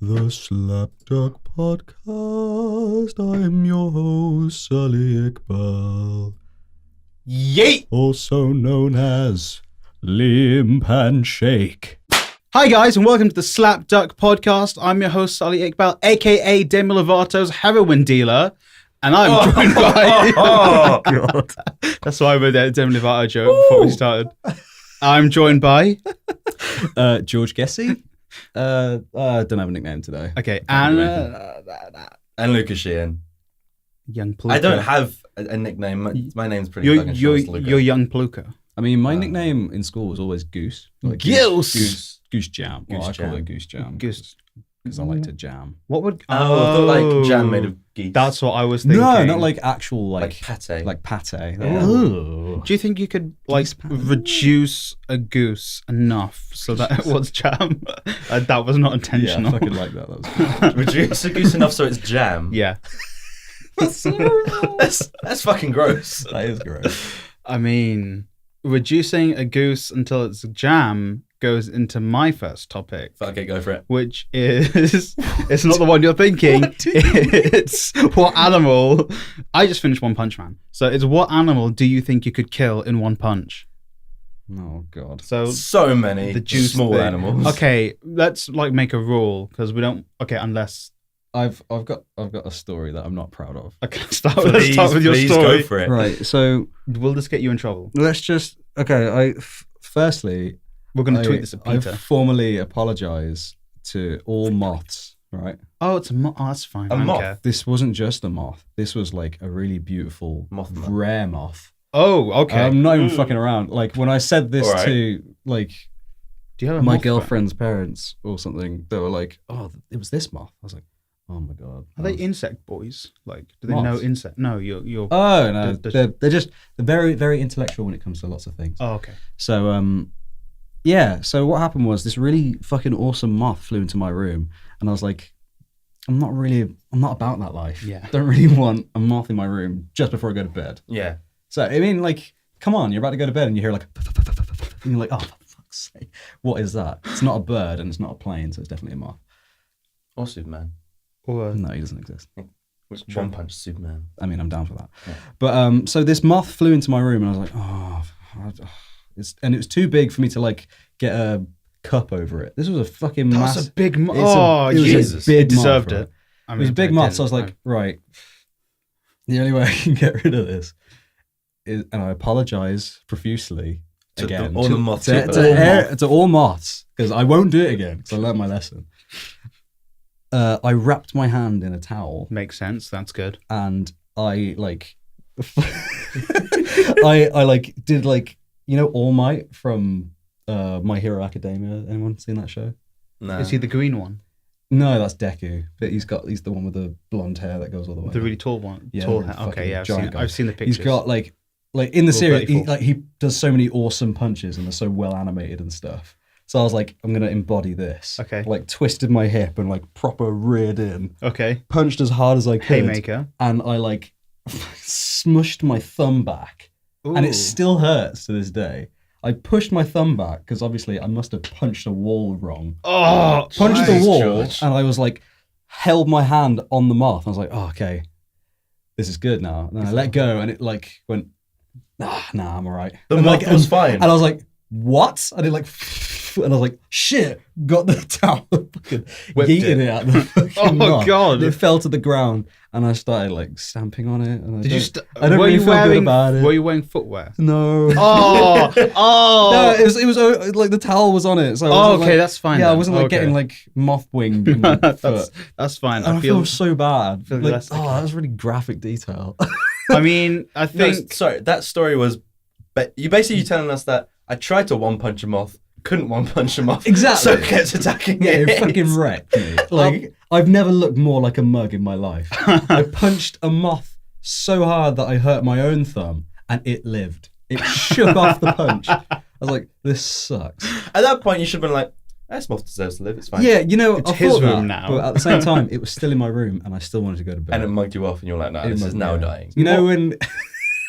The Slapduck Podcast. I'm your host, Sully Iqbal. Yeet! Also known as Limp and Shake. Hi guys, and welcome to the Slapduck Podcast. I'm your host, Sully Iqbal, aka Demi Lovato's heroin dealer. And I'm joined by... Oh, God. That's why we're there, Demi Lovato joke before we started. I'm joined by... George Gessie. I don't have a nickname today. Okay, and... And Luka Sheehan. Young Pluka. I don't have a nickname. My name's pretty You're, fucking short. It's Luka. you're Young Pluka. I mean, my nickname in school was always Goose. Like Goose Jam. Well, I call it Goose Jam. Goose. Because I like to jam. What would... I thought like jam made of geese. That's what I was thinking. No, not like actual like pate. Like pate. Yeah. Ooh. Do you think you could like reduce a goose enough so that it was jam? That was not Yeah, intentional. I fucking like that. That was good. Reduce a goose enough so it's jam. Yeah. That's fucking gross. That is gross. I mean, reducing a goose until it's jam goes into my first topic, Okay, go for it. which is it's not the one you're thinking. It's what animal. I just finished One Punch Man, so it's what animal do you think you could kill in one punch? Oh, God. So many the juice small thing. animals. Okay, let's like make a rule because we don't. Okay, unless I've got a story that I'm not proud of. okay, let's start with your Please story. go for it. Right, so Will this get you in trouble? let's just firstly, We're going to tweet this at I PETA. formally apologise to all moths. Right, Oh, it's a moth. Oh, that's fine. A I don't moth? care. this wasn't just a moth. This was like a really beautiful, Mothman. rare moth. Oh, okay. I'm not even fucking around. Like when I said this Alright. to like Do you have a my moth girlfriend's parents or something, they were like, "Oh, it was this moth." I was like, "Oh my God." Are they insect boys? Like, do they Moths? know insect? No, you're. Oh no, The- they're very very intellectual when it comes to lots of things. Oh, okay. So yeah. So what happened was this really fucking awesome moth flew into my room, and I was like, I'm not about that life. Yeah. Don't really want a moth in my room just before I go to bed. Yeah. So I mean, like, come on, you're about to go to bed and you hear like, and you're like, oh, for fuck's sake, what is that? It's not a bird and it's not a plane, so it's definitely a moth. Or Superman. Or No, he doesn't exist. One Punch Superman. I mean, I'm down for that. Yeah. But so this moth flew into my room and I was like, and it was too big for me to like get a cup over it. This was a fucking that massive. was a big moth. It's a- Oh, it was a Jesus! big It deserved moth, it. I It was a mean, big it moth, didn't, so I was like, right, the only way I can get rid of this is, and I apologise profusely To again all the moths. to all moths, because I won't do it again because I learned my lesson. I wrapped my hand in a towel makes sense. That's good. and I like, I like did like, you know, All Might from My Hero Academia. Anyone seen that show? No. Is he the green one? No, that's Deku, but he's the one with the blonde hair that goes all the way. The really tall one? Yeah, Tall the hair. Okay, fucking yeah, giant guy. I've seen the pictures. He's got like in the Or series, 34. he does so many awesome punches and they're so well animated and stuff. So I was like, I'm gonna embody this. Okay. Like twisted my hip and like proper reared in, Okay. punched as hard as I could, Haymaker. and I like smushed my thumb back, and Ooh. it still hurts to this day. I pushed my thumb back because obviously I must have punched a wall wrong. Oh, Punched the nice, wall, George. and I was like, held my hand on the moth. I was like, oh, okay, this is good now. And then I let go, and it like went, nah, I'm all right. The and moth was fine. And I was like, what? And it like, and I was like, shit, got the towel, fucking Whipped yeeted it. it at the fucking Oh, moth. God. And it fell to the ground, and I started like stamping on it. And Did you? I don't were really you feel good wearing? about it. Were you wearing footwear? No. Oh, oh. No, it was like the towel was on it. So I Oh, wasn't, okay, like- that's fine. Yeah, I then. wasn't like Okay. getting like moth winged in my foot. That's fine. And I feel so bad. feel Like, less- that was really graphic detail. I mean, I No, think sorry, that story was. But you basically telling us that I tried to one punch a moth, couldn't one punch a moth. Exactly. So it kept attacking Yeah, it. it fucking wrecked me. Like, I've never looked more like a mug in my life. I punched a moth so hard that I hurt my own thumb, and it lived. It shook off the punch. I was like, this sucks. At that point, you should have been like, this moth deserves to live, it's fine. Yeah, you know, It's I his thought room that, now. but at the same time, it was still in my room, and I still wanted to go to bed. And it mugged you off, and you're like, no, It this is mugged now me, yeah. dying. You know when,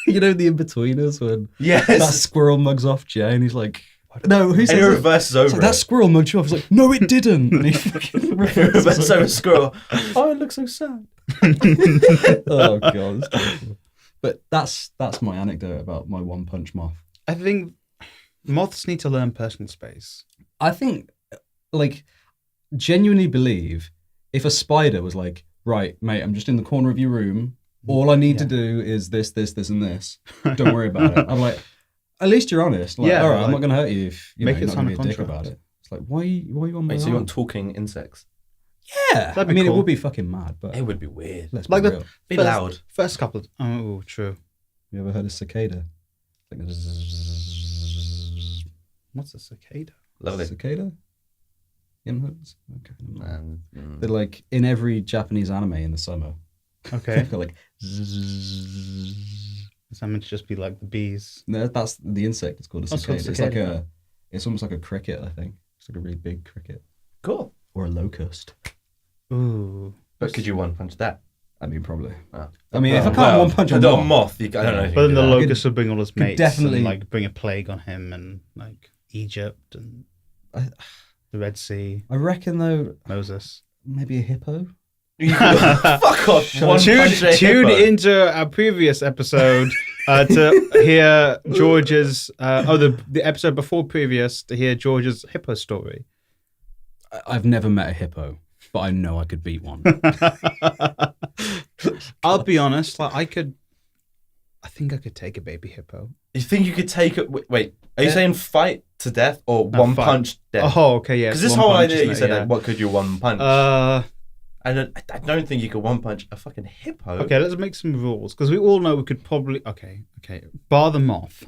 you know the In-Betweeners when that Yes. squirrel mugs off Jay, and he's like, No, who And says he it? reverses over It's like, that squirrel munched you off. He's like, no, it didn't. And he fucking reverses over squirrel. Oh, it looks so sad. Oh god, it's terrible. But that's my anecdote about my one punch moth. I think moths need to learn personal space. I think, like, genuinely believe if a spider was like, right, mate, I'm just in the corner of your room. All I need to do is this, and this. Don't worry about it. I'm like, at least you're honest. Like, all right, I'm not going to hurt you if you're not going to be a dick about it. It's like, why are you on my Wait, so arm? you want talking insects? Yeah. That'd be I mean, cool. it would be fucking mad, but It would be weird. let's Like be the real. Be first, loud. First couple. Oh, true. You ever heard of cicada? Like a zzz. What's a cicada? Lovely. Cicada? You haven't heard of okay. Man. They're like in every Japanese anime in the summer. Okay. They're like zzz. Is that meant to just be like the bees? No, that's the insect. It's called a Oh, it's called cicada. cicada. It's almost like a cricket, I think. It's like a really big cricket. Cool. Or a locust. Ooh. But could you one punch that? I mean, probably. Oh. I mean, if I can't Well, one punch a a moth, moth, I don't know. If you But then can the do that. locust would bring all his mates definitely- and like bring a plague on him and like Egypt and the Red Sea, I reckon though, Moses. maybe a hippo. Fuck off. One punch a Tune hippo. into our previous episode to hear George's the episode before previous to hear George's hippo story. I've never met a hippo, but I know I could beat one. I'll be honest, like I think I could take a baby hippo. You think you could take it? Wait, are you saying fight to death or one fight. punch death? Oh, okay, yeah. Because this one whole punch, idea, isn't you it? said, Yeah. like, what could you one punch? I don't think you could one punch a fucking hippo. Okay, let's make some rules because we all know we could probably. Okay. Bar the moth.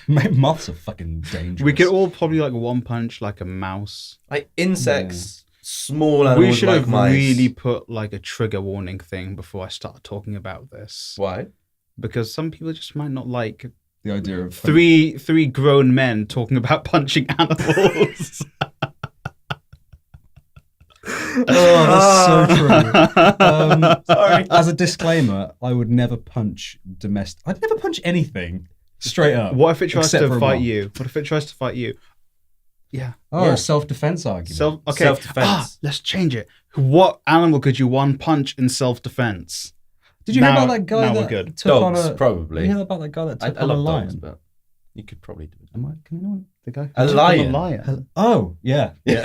Mate, moths are fucking dangerous. We could all probably like one punch like a mouse. Like insects, small animals We should like have mice. really put like a trigger warning thing before I start talking about this Why? because some people just might not like the idea of three grown men talking about punching animals. Oh, that's so true. Sorry. As a disclaimer, I would never punch domestic. I'd never punch anything straight up. What if it tries Except for to a fight moth. you? What if it tries to fight you? Yeah. Oh, Yeah. a self-defense argument. Self-defense. Let's change it. What animal could you one punch in self-defense? Did you hear Now- about that guy now we're that good. took Dogs, on a? probably. You hear about that guy that I took on a love lion? dogs, but you could probably do it. Am I? Can anyone? The guy. A Took on lion? A lion. Oh yeah, yeah.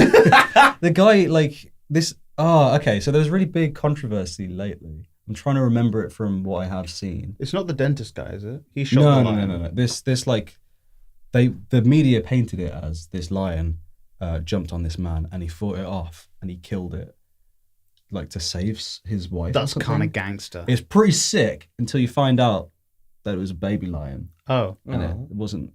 The guy like this. Oh, okay. So there's really big controversy lately. I'm trying to remember it from what I have seen. It's not the dentist guy, is it? He shot No, the no, lion. no. This like, the media painted it as this lion jumped on this man and he fought it off and he killed it, like to save his wife. or That's something. kind of gangster. It's pretty sick until you find out that it was a baby lion Oh, and it wasn't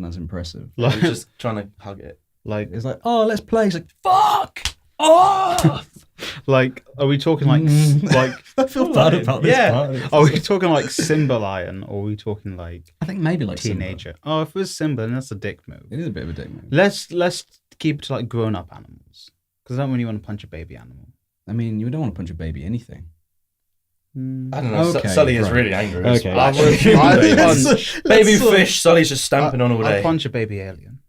as impressive. I'm like, just trying to hug it. like, It's like, oh, let's play. It's like, fuck. Oh, like, are we talking like, like, I feel bad about this. Yeah. part. are we talking like Simba lion, or are we talking like I think maybe like Simba. teenager? Oh, if it was Simba, then that's a dick move. It is a bit of a dick move. Let's keep it to like grown up animals because I don't really want to punch a baby animal. I mean, you don't want to punch a baby anything. I don't know. Okay, Sully is right. really angry. Okay. I would- Baby I'd punch- Baby let's- fish. Sully's just stamping on all I'd day. punch a baby alien.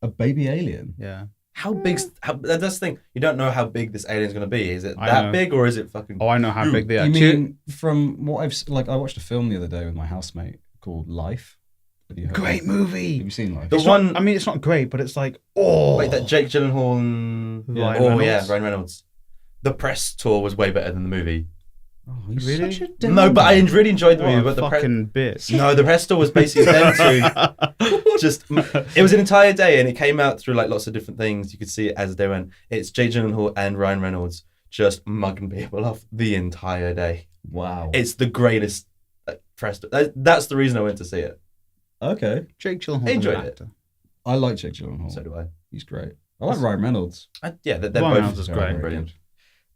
A baby alien. Yeah. How big's? That's the thing. You don't know how big this alien's going to be. Is it I that know. big or is it fucking? Oh, I know how big they are. You mean from what like I watched a film the other day with my housemate called Life. Have you heard Great of it? Have movie. you seen Life? The It's one- not, I mean, it's not great, but it's like, oh, Like that Jake Gyllenhaal and Ryan oh yeah, Reynolds. Ryan Reynolds. The press tour was way better than the movie. Oh, he's Really? such a dumb No, but I man. really enjoyed the what movie. a But the press. fucking bitch. No, the press tour was basically them two. Just it was an entire day, and it came out through like lots of different things. You could see it as they went. It's Jake Gyllenhaal and Ryan Reynolds just mugging people off the entire day. Wow. It's the greatest press tour. That's the reason I went to see it. Okay. Jake Gyllenhaal. I enjoyed an it. actor. I like Jake Gyllenhaal. So do I. He's great. I like Ryan Reynolds. Yeah, they're Ryan both Reynolds is Very, great. very brilliant. good.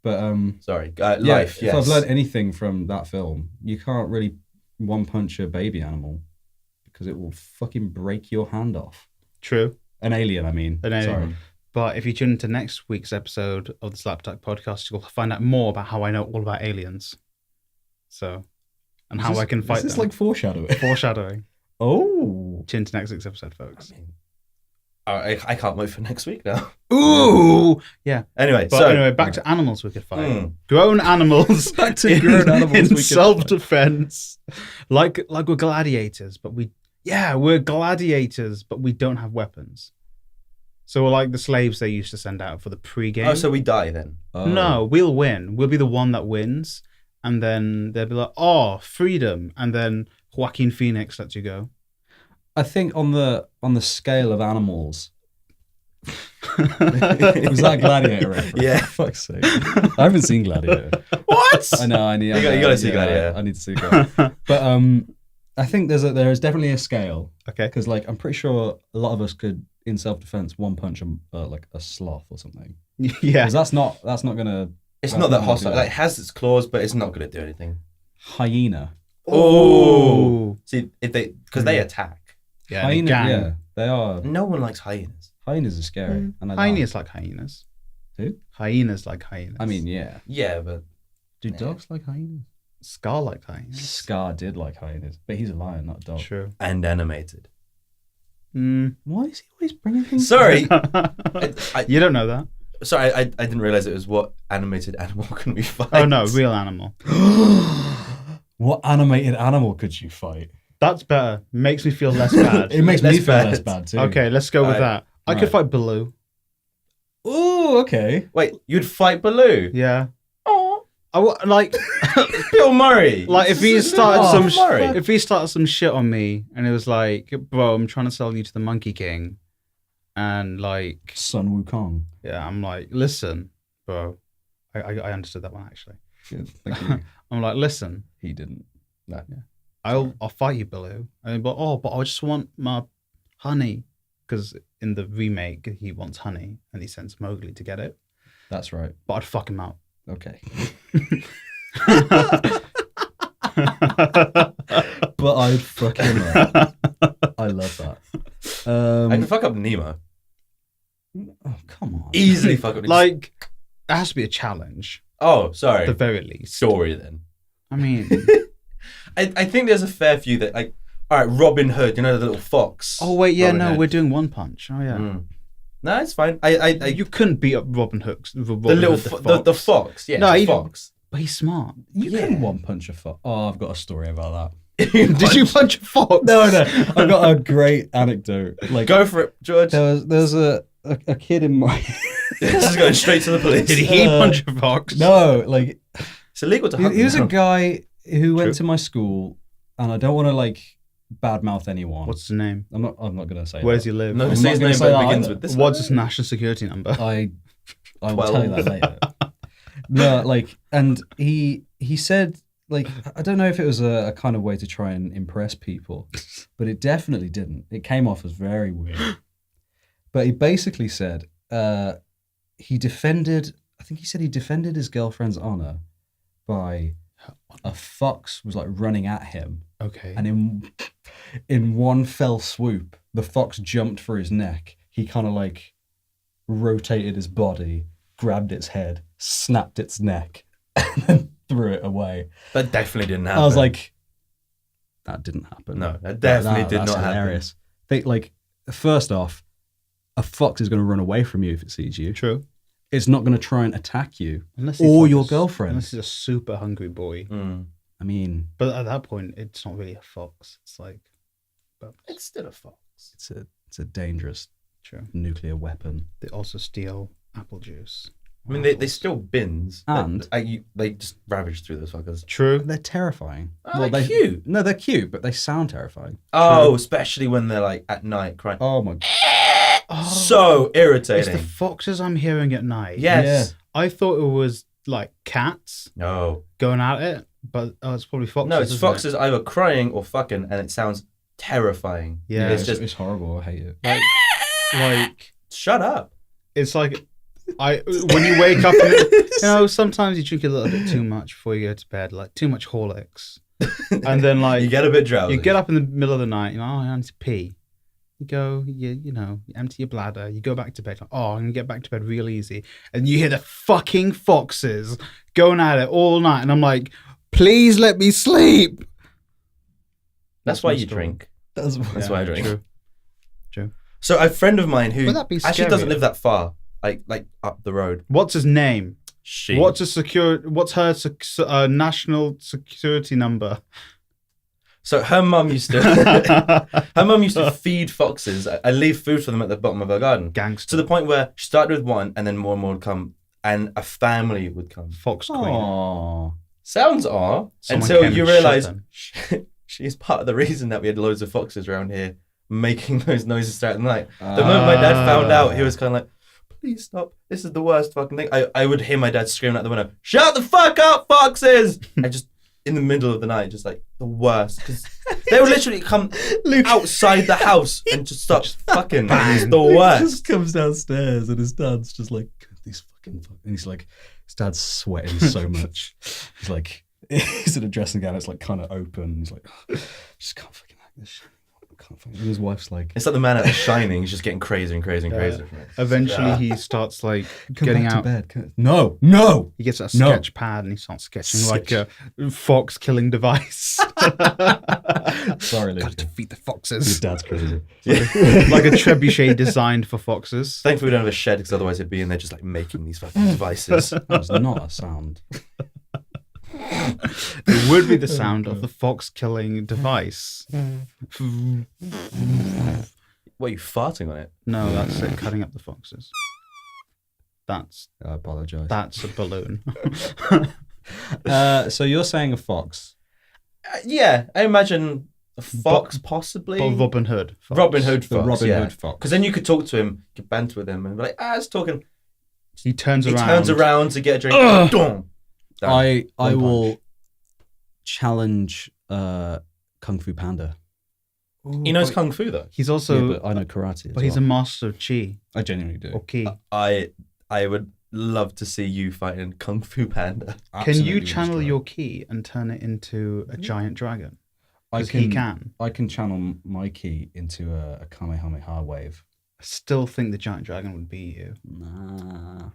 But Sorry, yeah, Life. if Yes. I've learned anything from that film, you can't really one punch a baby animal because it will fucking break your hand off. True. An alien, I mean. An alien. Sorry. But if you tune into next week's episode of the Slapduck podcast, you'll find out more about how I know all about aliens. So, and how I can fight Is this them. like foreshadowing? Foreshadowing. Oh. Tune into next week's episode, folks. I mean, I can't wait for next week now. Ooh, yeah. Anyway, Back to animals we could fight. Grown animals. Back to grown animals in we could self-defense, like we're gladiators, but we're gladiators, but we don't have weapons. So we're like the slaves they used to send out for the pre-game. Oh, so we die then? Oh. No, we'll win. We'll be the one that wins, and then they'll be like, "Oh, freedom!" And then Joaquin Phoenix lets you go. I think on the scale of animals. Was that Gladiator reference? Yeah. For fuck's sake. I haven't seen Gladiator. What? I know. You gotta see Gladiator. I need to see Gladiator. But I think there is definitely a scale. Okay. Because like I'm pretty sure a lot of us could, in self-defense, one punch like a sloth or something. Yeah. Because that's not gonna. It's that's not that gonna hostile. do Like, it has its claws, but it's not gonna do anything. Hyena. Oh. See, because they attack. Yeah. Hyena. Gang. Yeah. They are. No one likes hyenas. Hyenas are scary. And I Hyenas like hyenas. Who? Hyenas like hyenas. I mean, yeah. Yeah, but Do dogs like hyenas? Scar like hyenas. Scar did like hyenas, but he's a lion, not a dog. True. and animated. Why is he always bringing things? Sorry, You don't know that. sorry. I didn't realize it was what animated animal can we fight. Oh no, real animal. What animated animal could you fight? That's better. Makes me feel less bad. It makes me Less feel bad. less bad too. Okay, let's go with that. I could Right. fight Baloo. Oh, okay. Wait, you'd fight Baloo? Yeah. Oh, Like Bill Murray. Like if he started Oh, some Murray. if he started some shit on me and it was like, bro, I'm trying to sell you to the Monkey King, and like, Sun Wukong. yeah, I'm like, listen, bro, I understood that one actually. Good. Thank you. I'm like, listen, He didn't. No. I'll fight you, Baloo. But I just want my honey, because in the remake he wants honey and he sends Mowgli to get it. That's right. But I'd fuck him out. Okay. But I'd fuck him up. I love that. I can fuck up Nemo. Oh, come on. Easily fuck up. Like, it has to be a challenge, oh, at sorry. the very least. Story then. I mean, I think there's a fair few that like. All right, Robin Hood. You know the little fox. oh wait, yeah, Robin no, Hood. we're doing One Punch. Oh yeah. Mm. No, it's fine. You couldn't beat up Robin Hood. the little the fox. Yeah, No, the he- fox. But he's smart. You Yeah. can one punch a fox. Oh, I've got a story about Did you punch a fox? that. No. I've got a great anecdote. Like, Go for it, George. there was a kid in my. This is going straight to the police. Did he punch a fox? No, like It's illegal to hunt. he was a them. guy who went True. to my school, and I don't want to like badmouth anyone. What's his name? I'm not gonna say. Where does that. he live? No, I'm say his not gonna name, say but it that begins either. with this. What's his national security number? I will tell you that later. No, like, and he said, like, I don't know if it was a kind of way to try and impress people, but it definitely didn't. It came off as very weird. But he basically said he defended his girlfriend's honor by a fox was like running at him, Okay. and in one fell swoop, the fox jumped for his neck. He kind of like rotated his body, grabbed its head, snapped its neck, and then threw it away. That definitely didn't happen. I was like, that didn't happen. No, that definitely did that's not happen. hilarious. Think like, first off, a fox is going to run away from you if it sees you. True. It's not going to try and attack you Unless he's or like your girlfriend. Unless he's a super hungry boy. Mm. I mean, But at that point, it's not really a fox. It's like, but It's still a fox. it's a dangerous true. nuclear weapon. They also steal apple juice. I mean, they steal bins. And- they just ravage through those fuckers. True. They're terrifying. Oh, they're cute. No, they're cute, but they sound terrifying. Oh, especially when they're like at night crying. Oh my! So It's irritating. the foxes I'm hearing at night. Yes. I thought it was like cats No. going at it, but it's probably foxes. No, it's isn't foxes either crying or fucking, and it sounds terrifying. Yeah. It's just it's horrible. I hate it. Like shut up. it's like when you wake up, and, sometimes you drink a little bit too much before you go to bed, like too much Horlicks, and then like You get a bit drowsy. you get up in the middle of the night, I need to pee. You go, you empty your bladder. You go back to bed. Like, I can get back to bed real easy. And you hear the fucking foxes going at it all night. And I'm like, please let me sleep. That's why my you story. drink. That's That's why I drink. True. So a friend of mine who Would that be actually doesn't scary? live that far, like up the road. What's his name? She. What's her national security number? So her mum used to feed foxes and leave food for them at the bottom of her garden. Gangster. To the point where she started with one and then more and more would come and a family would come. Fox Queen. Aww. Sounds awe Someone until came you and shot realise them. she's part of the reason that we had loads of foxes around here making those noises throughout the night. The moment my dad found out, he was kind of like, please stop. This is the worst fucking thing. I would hear my dad screaming out the window, shut the fuck up, foxes! And just in the middle of the night, just like the worst. Because they would literally come outside the house and just start fucking. It's the Luke worst. just comes downstairs and his dad's just like, these fucking. And he's like, his dad's sweating so much. He's like, he's in a dressing gown. It's like kind of open. He's like, oh, just can't fucking like this shit. And his wife's like, It's like the man out of Shining. He's just getting crazier and crazier and crazier. Eventually, he starts like come getting back out. to bed. No. He gets a No. sketch pad and he starts sketching like a fox killing device. Sorry, Got Luke. to defeat the His foxes. dad's crazy. Like a trebuchet designed for foxes. Thankfully, we don't have a shed because otherwise he'd be in there just like making these fucking devices. That's not a sound. It would be the sound of the fox killing device. What are you farting on it? No, that's it. Cutting up the foxes. That's I apologize. a balloon. So you're saying a fox? Yeah, I imagine a fox possibly. Robin Hood. Fox. Robin Hood The fox. Robin yeah. Hood fox. Because then you could talk to him, you could banter with him, and be like, it's talking. He turns He around. turns around to get a drink. Dong. Done. I One will punch. challenge Kung Fu Panda. He knows kung fu though. He's also, Yeah, but I know karate. but he's a master of chi I genuinely do. or ki. I would love to see you fighting Kung Fu Panda. Can you Absolutely channel destroy. your ki and turn it into a giant dragon? I 'Cause he can. I can channel my ki into a Kamehameha wave. I still think the giant dragon would beat you Nah.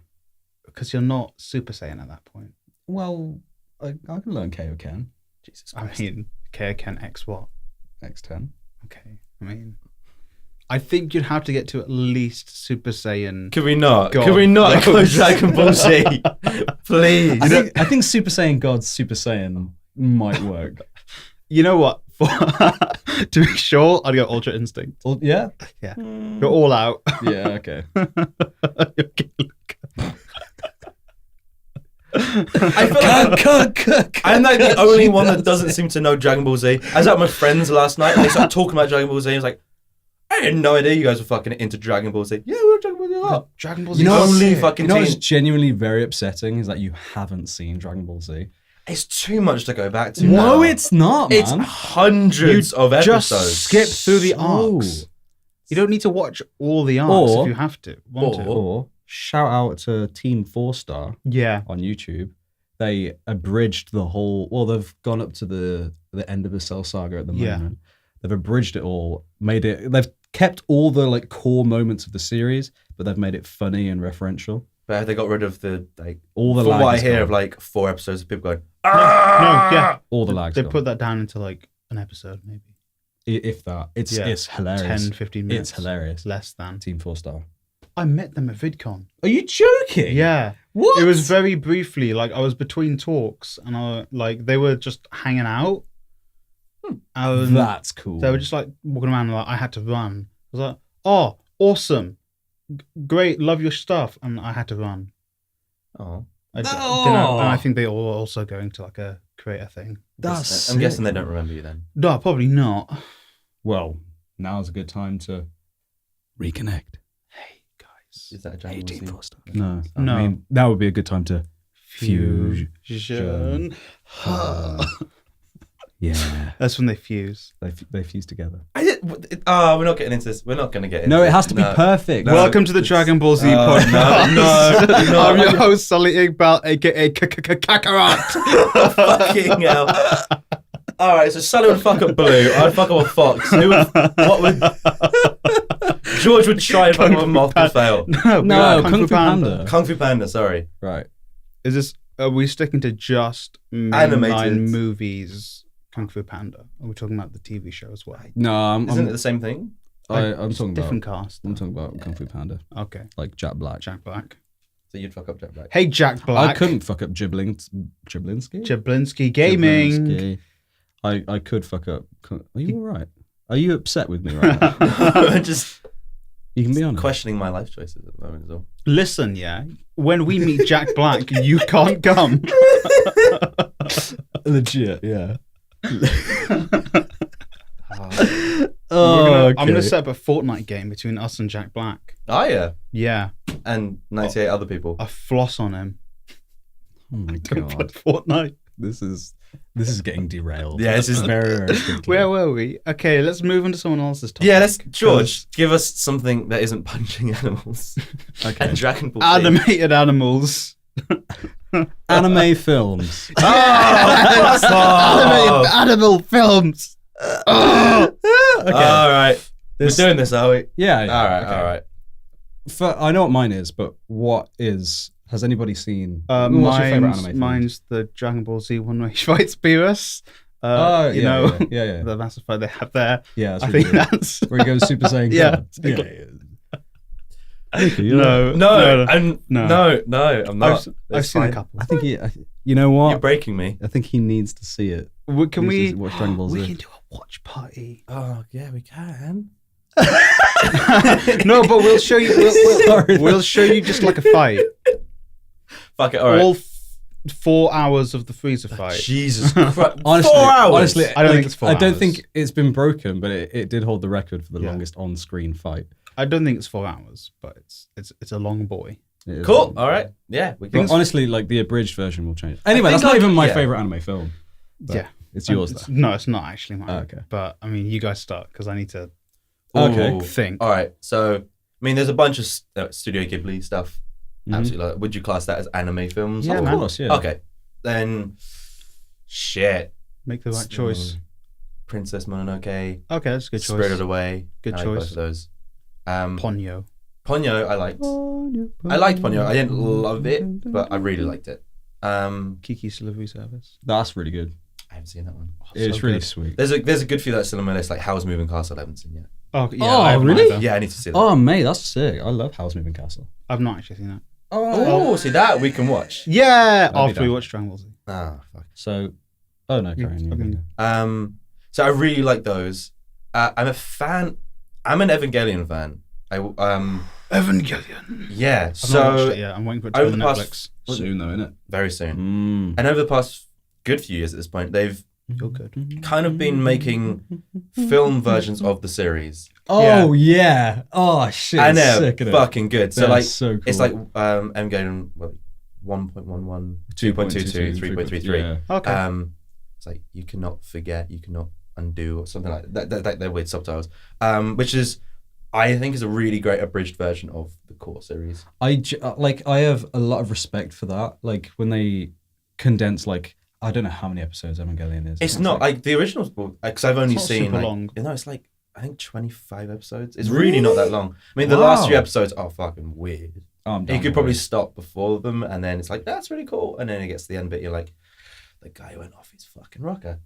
because you're not Super Saiyan at that point. Well, I can learn Kaioken Jesus I Christ. mean, Kaioken X what? X10. Okay. I mean, I think you'd have to get to at least Super Saiyan. Could we not? God. Could we not go Dragon Ball Z? Please. I think Super Saiyan God's Super Saiyan might work. You know what? To be sure, I'd go Ultra Instinct. Well, yeah? Yeah. Go all out. Yeah, okay. Okay, Luka. I feel like I'm like the only one that doesn't seem to know Dragon Ball Z. I was out with my friends last night and they started talking about Dragon Ball Z. I was like, I had no idea you guys were fucking into Dragon Ball Z. Yeah, we're Dragon Ball Z a lot. Dragon Ball Z. You know, is only sick. fucking You know what's teen. genuinely very upsetting is that you haven't seen Dragon Ball Z. It's too much to go back to. No, now. it's not, man. It's hundreds of Just episodes. skip through the So- arcs. You don't need to watch all the arcs Or- if you have to. Want to. Or shout out to Team 4-Star Yeah. on YouTube. They abridged the whole. Well, they've gone up to the end of the Cell Saga at the Yeah. moment. They've abridged it all, made it. They've kept all the like core moments of the series, but they've made it funny and referential. But they got rid of the like. All the From lag what I is hear gone. of like 4 episodes of people going. No, yeah. All the lags. They gone. put that down into like an episode, maybe. If that, it's Yeah. it's hilarious. 10, 15 minutes. It's hilarious. Less than. Team 4-Star. I met them at VidCon. Are you joking? Yeah. What? It was very briefly, like I was between talks and they were just hanging out. That's cool. They were just like walking around and like I had to run. I was like, oh, awesome. Great, love your stuff. And I had to run. Oh, I d- Oh. didn't- and I think they all were also going to like a creator thing. That's. I'm guessing they don't remember you then. No, probably not. Well, now's a good time to reconnect. Hey, guys. Is that a Dragon Ball Z? No, No. I mean that would be a good time to Fusion. Yeah, That's when they fuse. they fuse together. We're not getting into this. We're not going to get into No, it this. has to be No. perfect. No. Welcome to the Dragon Ball Z podcast. no. I'm your host, Sully Iqbal, aka Kakarot. Fucking hell. All right, so Sully would fuck up Blue. I'd fuck up a fox. What would George would try and fuck up a moth and fail? No, Kung Fu Panda. Kung Fu Panda. Sorry. Right. Is this? Are we sticking to just Animated. mainline movies? Kung Fu Panda. Are we talking about the TV show as well? No, Isn't it the same thing? I'm talking different about. cast. I'm talking about Kung Fu Panda, Okay, like Jack Black. Jack Black. So you'd fuck up Jack Black. Hey, Jack Black. I couldn't fuck up Jablinski. Jablinski Gaming. Jablinski. I could fuck up. Are you all right? Are you upset with me right now? Just You can be honest. questioning my life choices at the moment as well. Listen, yeah. When we meet Jack Black, you can't come. Legit, yeah. I'm gonna set up a Fortnite game between us and Jack Black. Oh yeah, Yeah, and 98 other people. I floss on him. Oh my Play god, Fortnite. this is getting derailed. Yeah, this is very, very quickly. Where were we? Okay, let's move on to someone else's topic. Yeah, let's George. Give us something that isn't punching animals. Okay. And Dragon Ball Z. Animated animals. Anime films. Animated animal films. Okay. All right, we're doing this, are we? Yeah. All right. I know what mine is, but what is? Has anybody seen? What's your favorite anime film? Mine's the Dragon Ball Z one where he fights Beerus. Yeah. The massive fight they have there. Yeah, that's I really think good. that's Where he goes Super Saiyan. Yeah. God. Luka, you're no, No, no. I'm not. I've It's seen a fine. couple. I think you know what? You're breaking me. I think he needs to see it. Can we watch Dragon Ball Z? We can do a watch party. Oh yeah, we can. No, but we'll show you. Sorry. We'll show you just like a fight. Fuck it. All right. All 4 hours of the freezer fight. Jesus Christ. Honestly, 4 hours. honestly, I don't think it's 4 I don't hours. think it's been broken, but it did hold the record for the Yeah. longest on-screen fight. I don't think it's 4 hours, but it's a long boy. It is Cool. long. All right. Yeah, we But can. honestly, like the abridged version will change. Anyway, think that's not even my yeah. favorite anime film. But Yeah. it's yours though. No, it's not actually mine. Oh, okay. But I mean, you guys start because I need to Okay. Ooh. think. All right. So, I mean, there's a bunch of Studio Ghibli stuff. Mhm. Absolutely. Like, would you class that as anime films? Yeah, Of man. course, yeah. Okay. Then, shit. Make the right choice. Princess Mononoke. Okay, that's a good choice. Spirited Away. Good I like choice. both of those. Ponyo. Ponyo, I liked. I liked Ponyo. I didn't love it, but I really liked it. Kiki's Delivery Service. That's really good. I haven't seen that one. It's so really good. sweet. There's a good few that's still on my list, like Howl's Moving Castle. I haven't seen yet. Oh, yeah. Oh, I haven't really? either. Yeah, I need to see that. Oh, mate, that's sick. I love Howl's Moving Castle. I've not actually seen that. Oh, see that we can watch. Yeah, be after we done. watch Dragon Ball Z. Ah, fuck. So, oh no, carry on. I mean- So I really like those. I'm a fan. I'm an Evangelion fan. Evangelion. Yeah. I've not watched So it yet. I'm waiting for it to over come the on past Netflix. Soon though, innit? very soon, Mm. and over the past good few years at this point, they've You're good. kind of been making film versions of the series. Oh yeah. Oh shit. I it's know, sick, innit? fucking good. So They're like, so cool. it's like Evangelion, well, 1.11, 2.22, 3.33. Yeah. Okay. It's like you cannot forget, you cannot undo, or something like that. They're weird subtitles. Which is, I think, is a really great abridged version of the core series. I have a lot of respect for that. Like when they condense, like I don't know how many episodes Evangelion is. It's not like the originals, because I've only It's not seen super like, long. you know, it's like I think 25 episodes. It's really not that long. I mean, the last few episodes are fucking weird. Oh, I'm done You could with probably it. stop before them, and then it's like, that's really cool. And then it gets to the end bit, you're like, the guy who went off, he's fucking rocker.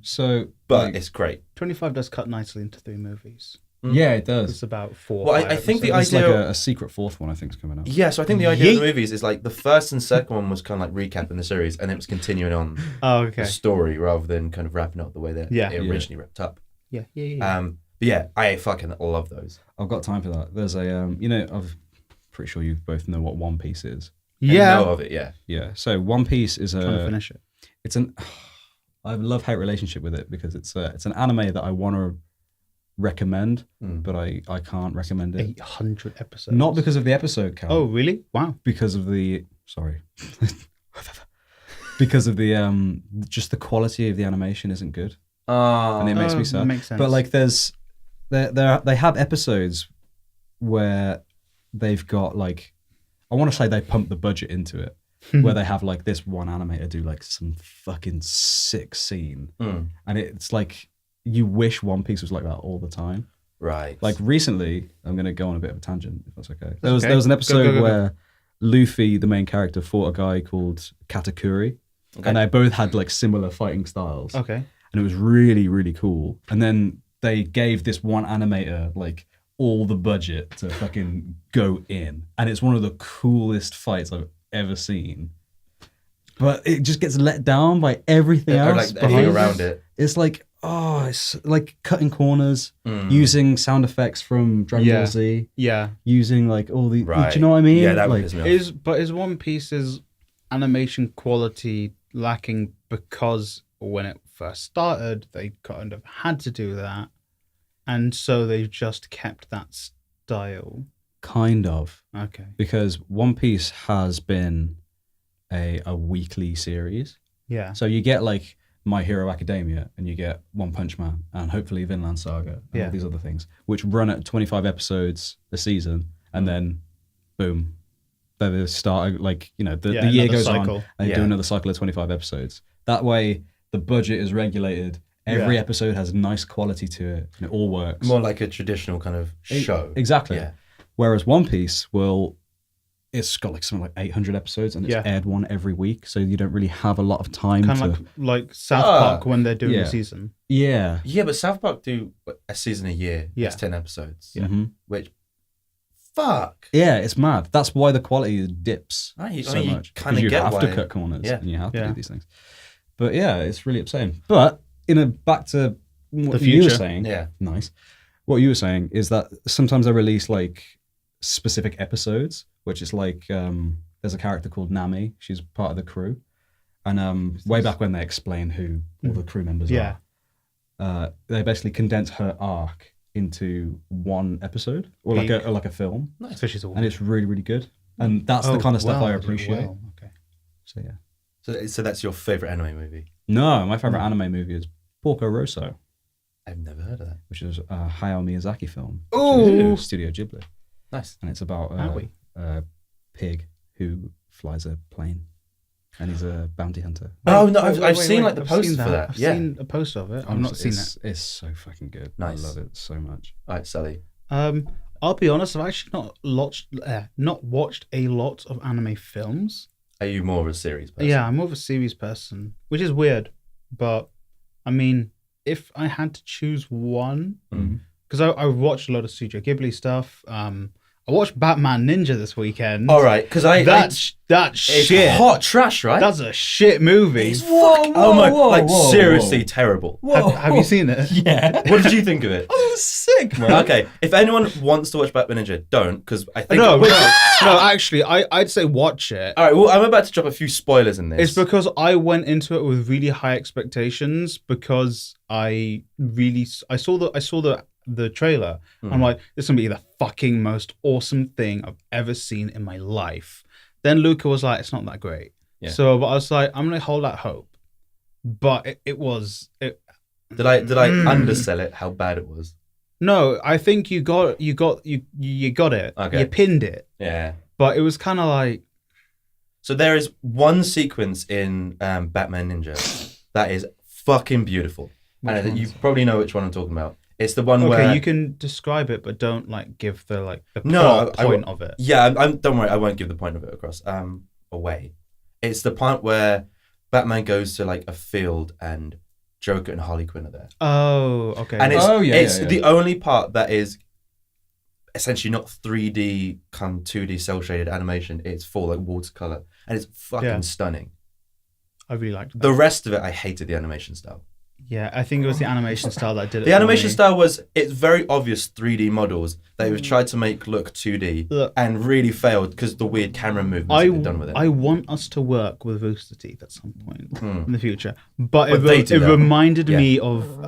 So, But like, it's great. 25 does cut nicely into 3 movies. yeah, it does. It's about 4. Well, or I 5 think the episodes. There's like idea- a secret fourth one I think is coming up. Yeah, so I think the idea of Yeet. the movies is like the first and second one was kind of like recapping the series, and it was continuing on Oh, the okay. story rather than kind of wrapping up the way that Yeah. it Yeah. originally wrapped up. Yeah. But yeah, I fucking love those. I've got time for that. There's a I'm pretty sure you both know what One Piece is. I Yeah. know of it, yeah. Yeah. So One Piece is Trying to finish it. it's an I have a love-hate relationship with it because it's an anime that I want to recommend, but I can't recommend it. 800 episodes. Not because of the episode count. Oh, really? Wow. Because of the because of the just the quality of the animation isn't good, and it makes me sad. Makes sense. But like they have episodes where they've got like, I want to say they pump the budget into it, where they have like this one animator do like some fucking sick scene, and it's like you wish One Piece was like that all the time. Right. Like recently, I'm going to go on a bit of a tangent if that's okay. There okay. was an episode Go. where Luffy, the main character, fought a guy called Katakuri, Okay. and they both had like similar fighting styles, Okay. and it was really really cool. And then they gave this one animator like all the budget to fucking go in, and it's one of the coolest fights I've ever seen. But it just gets let down by everything else. Like everything around it. It's like, it's like cutting corners, using sound effects from Dragon Ball Z. Yeah. Using like all the, Right. do you know what I mean? Yeah, that would like, piss me off. Is One Piece's animation quality lacking because when it first started, they kind of had to do that, and so they've just kept that style? Kind of. Okay. Because One Piece has been a weekly series. Yeah. So you get like My Hero Academia, and you get One Punch Man, and hopefully Vinland Saga, and all these other things, which run at 25 episodes a season, and then boom, they start like, you know, the year goes cycle. on, and they do another cycle of 25 episodes. That way, the budget is regulated. Every episode has nice quality to it, and it all works. More like a traditional kind of show. Exactly. Yeah. Whereas One Piece it's got like something like 800 episodes, and it's aired one every week, so you don't really have a lot of time Kind to... of like South Park when they're doing the season. Yeah. Yeah, but South Park do a season a year. Yeah. It's 10 episodes. Yeah. Mm-hmm. Which, fuck. Yeah, it's mad. That's why the quality dips You so much. kind Because of you get have why. to cut corners, Yeah. and you have to Yeah. do these things. But yeah, it's really upsetting. But back to what The you were future. saying. Yeah. Nice. What you were saying is that sometimes they release like specific episodes, which is like there's a character called Nami. She's part of the crew, and way back when they explain who all the crew members are, they basically condense her arc into one episode or like a film, So she's a and it's really, really good. And that's the kind of stuff I appreciate. Okay. So yeah. So that's your favorite anime movie? No, my favorite anime movie is Porco Rosso, I've never heard of that. which is a Hayao Miyazaki film. Ooh. which is Studio Ghibli. Nice. And it's about Howie. a pig who flies a plane, and he's a bounty hunter. Oh no, I've seen like the I've poster seen for that. I've Yeah. seen a poster of it. I've not seen it. It's so fucking good. Nice. I love it so much. All right, Sully. I'll be honest. I've actually not watched a lot of anime films. Are you more of a series person? Yeah, I'm more of a series person, which is weird. But I mean, if I had to choose one, because I watched a lot of Studio Ghibli stuff. I watched Batman Ninja this weekend. All right, because That's it's shit. hot trash, right? That's a shit movie. Seriously terrible. Have you seen it? Yeah. What did you think of it? Oh, sick, man. Okay, if anyone wants to watch Batman Ninja, don't, because I think... No, actually, I'd say watch it. All right, well, I'm about to drop a few spoilers in this. It's because I went into it with really high expectations because I saw the trailer. I'm like, this is gonna be the fucking most awesome thing I've ever seen in my life. Then Luka was like, it's not that great. Yeah. So, but I was like, I'm gonna hold out hope. But it was. Did I undersell it? How bad it was? No, I think you got it. Okay. You pinned it. Yeah. But it was kind of like. So there is one sequence in Batman Ninja that is fucking beautiful, and you probably know which one I'm talking about. It's the one where you can describe it, but don't like give the No, plot point of it. Yeah, don't worry, I won't give the point of it across away. It's the part where Batman goes to like a field and Joker and Harley Quinn are there. Oh, okay. And it's yeah. the only part that is essentially not 3D, 2D cell shaded animation. It's full like watercolor, and it's fucking stunning. I really liked that. The rest of it, I hated the animation style. Yeah, I think it was the animation style that did it. The for animation me. style it's very obvious 3D models that we've tried to make look 2D Look. and really failed because the weird camera movements that they've done with it. I want us to work with Rooster Teeth at some point in the future. But But they it do that. reminded me of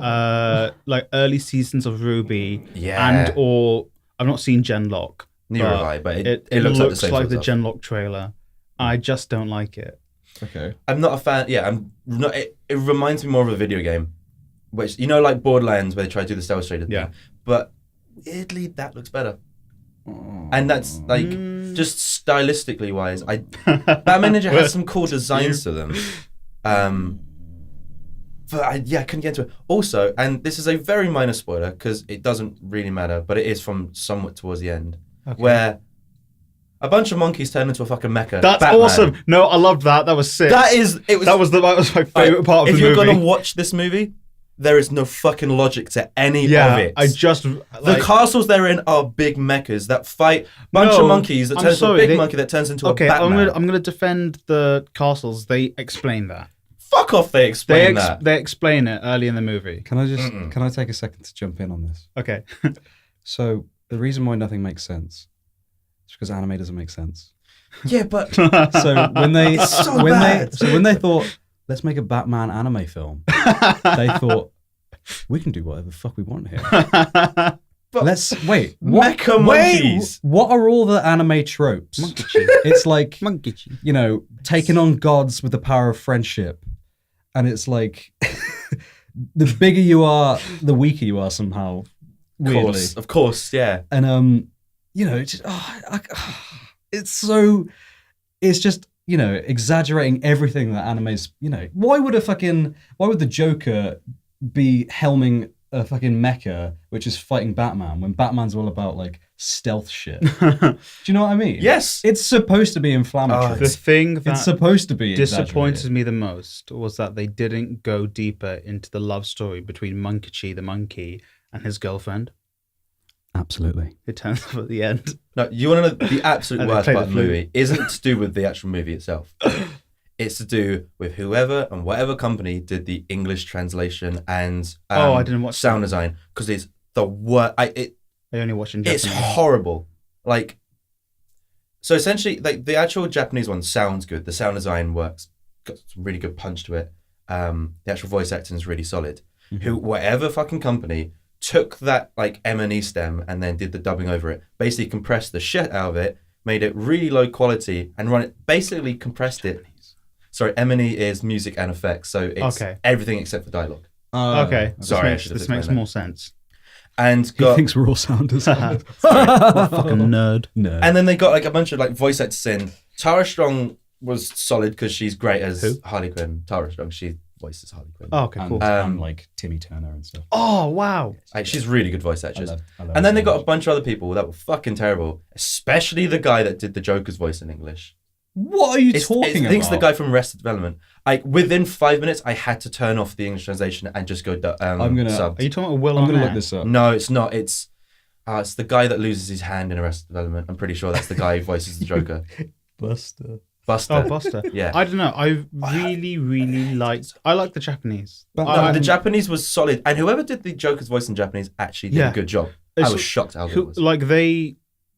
like early seasons of Ruby Yeah. or I've not seen Genlock. Neither have I, but it looks like the same sort of stuff. Genlock trailer. I just don't like it. Okay. I'm not a fan. Yeah, I'm not. It reminds me more of a video game, which like Borderlands where they try to do the cell shaded thing. But weirdly, that looks better. And that's like just stylistically wise. Batman Ninja has some cool designs to them. But I couldn't get into it. Also, and this is a very minor spoiler because it doesn't really matter, but it is from somewhat towards the end, where a bunch of monkeys turn into a fucking mecha. That's Batman. awesome. No, I loved that. That was sick. That was my favorite part of the movie. If you're gonna watch this movie, there is no fucking logic to any of Yeah, it. I just The like, castles they're in are big mechas that fight bunch No, of monkeys that I'm turns into a sorry, big they- monkey that turns into okay. a Batman. I'm gonna defend the castles. They explain that. Fuck off! They explain that. They explain it early in the movie. Can I take a second to jump in on this? Okay. So the reason why nothing makes sense is because anime doesn't make sense. Yeah, but So when they It's so when bad. they thought, let's make a Batman anime film, they thought, we can do whatever the fuck we want here. But Let's wait. What, mecha monkeys. what are all the anime tropes? Monkey. It's like, Monkey. you know, taking on gods with the power of friendship. And it's like, the bigger you are, the weaker you are somehow. Weirdly. Of course, yeah. And, you know, it's just, it's just, you know, exaggerating everything that anime's, you know, why would the Joker be helming a fucking mecha which is fighting Batman when Batman's all about like stealth shit? Do you know what I mean? Yes. It's supposed to be inflammatory. The thing that It's supposed to be disappointed exaggerated. me the most was that they didn't go deeper into the love story between Monkey the monkey and his girlfriend. Absolutely. It turns up at the end. No, you want to know the absolute And they worst play part the of the flute. movie isn't to do with the actual movie itself. It's to do with whoever and whatever company did the English translation and I didn't watch sound that. design, because it's the worst. I only watch in It's Japanese. horrible. Like, so essentially, like the actual Japanese one sounds good. The sound design works, got some really good punch to it. The actual voice acting is really solid. Whatever fucking company took that like M&E stem and then did the dubbing over it, basically compressed the shit out of it, made it really low quality, and basically compressed it. Sorry, M&E is music and effects, so it's everything except for dialogue. Okay, Sorry, I this should have makes, this makes explained more sense. And He got thinks we're all sound designers. Fucking nerd. No. and then they got like a bunch of like voice actors in. Tara Strong was solid because she's great as Who? Harley Quinn. Tara Strong, she voices Harley Quinn. Oh, okay, cool. and like Timmy Turner and stuff. Oh, wow. Like, she's really good voice actress. I love And then her. they got a bunch of other people that were fucking terrible, especially the guy that did the Joker's voice in English. What are you I talking think it's the about? guy from Arrested Development. Like within 5 minutes, I had to turn off the English translation and just go I'm gonna- subbed. Are you talking about Will I'm gonna Arnett? look this up. No, it's not. It's the guy that loses his hand in Arrested Development. I'm pretty sure that's the guy who voices the Joker. Buster. Buster. Oh, Buster. Yeah. I don't know. I really liked. I like the Japanese. But No, the Japanese was solid, and whoever did the Joker's voice in Japanese actually did a good job. I It's- was shocked how good it was. Like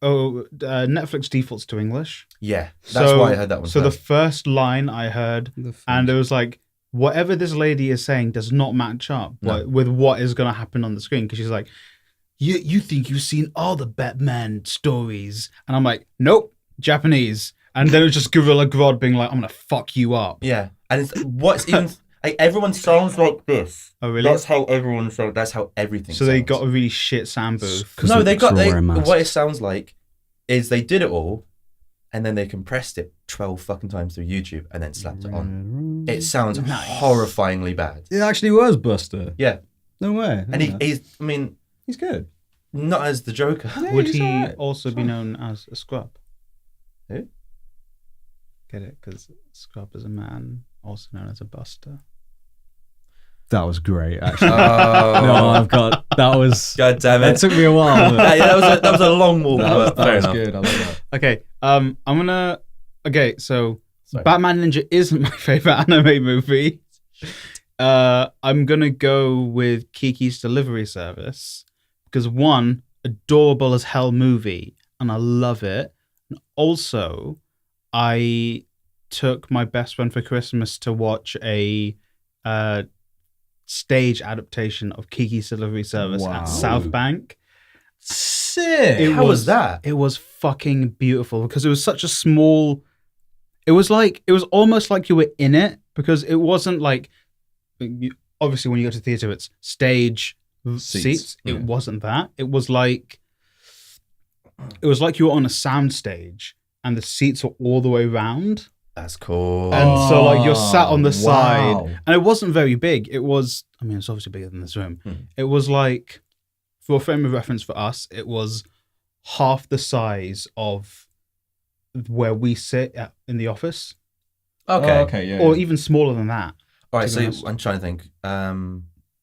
Netflix defaults to English. Yeah, that's why I heard that one. So the first. first line I heard, and it was like, whatever this lady is saying does not match up with what is going to happen on the screen. Because she's like, you think you've seen all the Batman stories, and I'm like, nope, Japanese. And then it was just Gorilla Grodd being like, I'm gonna fuck you up. Yeah, and it's what's even like everyone sounds like this. Oh really? That's how everyone sounds. That's how everything. So they sounds. got a really shit sound booth. Because No, they got we're wearing masks. what it sounds like is they did it all, and then they compressed it 12 fucking times through YouTube and then slapped it on. It sounds horrifyingly bad. It actually was Buster. Yeah, No way. and he's I mean, he's good. not as the Joker. Would he's he alright. also be known as a scrub? Who? Get it? Because scrub is a man, also known as a buster. That was great, actually. Oh, No, I've got that was. God damn It it! took me a while. But Yeah, that was a long walk. that but fair was enough. good. I like that. Okay, I'm gonna. Okay, so Sorry. Batman Ninja isn't my favorite anime movie. I'm gonna go with Kiki's Delivery Service because one, adorable as hell movie, and I love it. And also, I took my best friend for Christmas to watch a stage adaptation of Kiki's Delivery Service Wow. at South Bank. Sick. How was that? It was fucking beautiful because it was such a small. It was almost like you were in it because it wasn't like. Obviously, when you go to theater, it's stage seats. Yeah. It wasn't that. It was like you were on a sound stage and the seats were all the way round. That's cool. And so like you're sat on the wow. side and it wasn't very big. It was, I mean, it's obviously bigger than this room. It was like, for a frame of reference for us, it was half the size of where we sit in the office, okay. Oh, okay. Yeah. or even smaller than that. All right. to So be honest. I'm trying to think.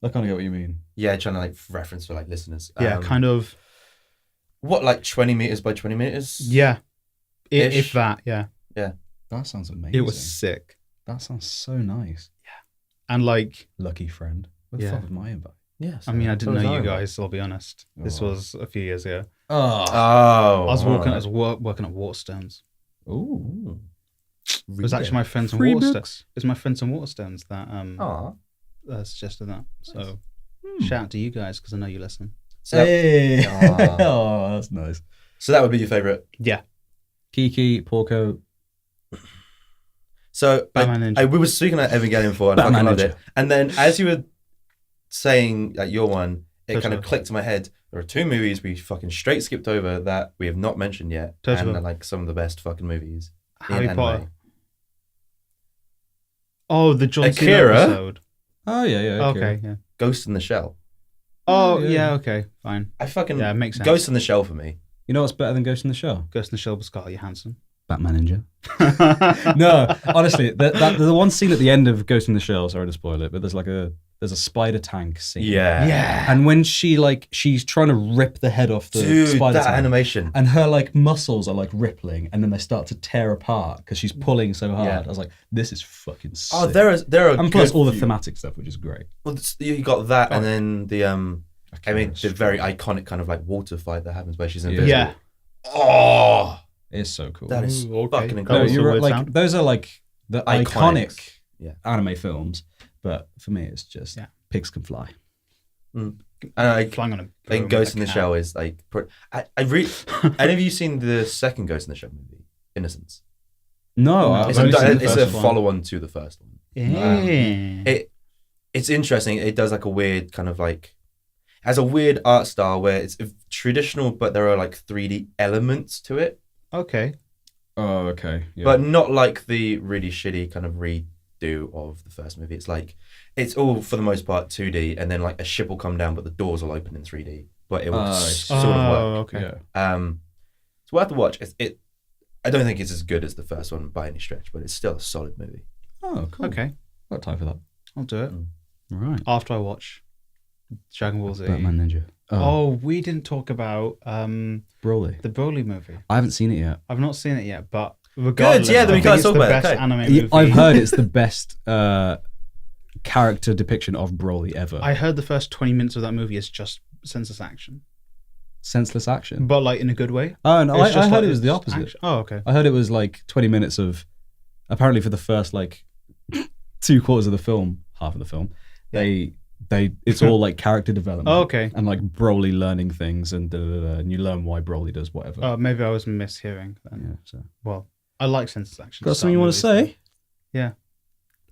I kind of get what you mean. Yeah, trying to like reference for like listeners. Yeah, kind of. What, like 20 meters by 20 meters? Yeah. Ish. If that, yeah. That sounds amazing. It was sick. That sounds so nice. And like, Lucky friend. Where the Yeah. fuck was my invite? Yes. I mean, I didn't know you guys, I'll be honest. This Oh. was a few years ago. Oh. Oh. I was working at Waterstones. Ooh. It was actually my friends in Free Waterstones. books. It's my friends in Waterstones that Aw. suggested that. So Hmm. shout out to you guys because I know you listen. So that, Hey. Aw. Oh, that's nice. so that would be your favorite. Yeah. Kiki, Porco. So Batman Ninja. we were speaking about Evangelion before, and I Batman fucking loved Ninja. it. And then as you were saying like your one, it Totally. kind of clicked in my head. There are two movies we fucking straight skipped over that we have not mentioned yet, Totally. and they're like some of the best fucking movies. Harry in Potter. anime. Oh, the John Cena Akira? episode. Oh, yeah. Okay, yeah. Ghost in the Shell. Oh, yeah. yeah, okay, fine. I fucking Yeah, it makes sense. Ghost in the Shell for me. You know what's better than Ghost in the Shell? Ghost in the Shell with Scarlett Johansson. Batman Ninja. No, honestly, the one scene at the end of Ghost in the Shell, sorry to spoil it, but there's a spider tank scene. Yeah. Yeah. And when she's trying to rip the head off the Dude, spider that tank, animation. and her like muscles are like rippling, and then they start to tear apart because she's pulling so hard. Yeah. I was like, this is fucking sick. Oh, there are and plus good all the few- thematic stuff, which is great. Well, you got that, and then the I mean, it's the very iconic kind of like water fight that happens where she's invisible. Yeah. Oh, It's so cool. that is Ooh, okay. fucking That No, incredible. was a you're weird like sound. those are like the iconic Iconics. Yeah. anime films, but for me, it's just Yeah. pigs can fly. And I Flying on a think broom Ghost in like the a Shell is like. Any of you seen the second Ghost in the Shell movie, Innocence? No, I've It's only seen the a first one. follow-on to the first one. Yeah. It's interesting. It does like a weird kind of like has a weird art style where it's traditional, but there are like 3D elements to it, Okay. Oh, okay. Yeah. but not like the really shitty kind of redo of the first movie. It's like it's all for the most part 2D, and then like a ship will come down, but the doors will open in 3D. But it will I sort see. of work. Okay. yeah. So we'll have to watch. I don't think it's as good as the first one by any stretch, but it's still a solid movie. Oh, cool. Okay. Got time for that. I'll do it. All right. After I watch Dragon Ball Z. Batman Ninja. Oh, we didn't talk about Broly. the Broly movie. I haven't seen it yet. I've not seen it yet, but regardless, yeah, then I we think can't it's talk the about it, best okay. anime movie. I've heard it's the best character depiction of Broly ever. I heard the first 20 minutes of that movie is just senseless action, Senseless action. but like in a good way. Oh, no, It's I just heard like it was the it's opposite. action. Oh, okay. I heard it was like 20 minutes of, apparently for the first like 2/4 of the film, half of the film, it's all like character development. Oh, okay. And like Broly learning things and and you learn why Broly does whatever. Maybe I was mishearing then. Yeah, so. Well, I like senseless action. Got something you want to movies, say? Yeah.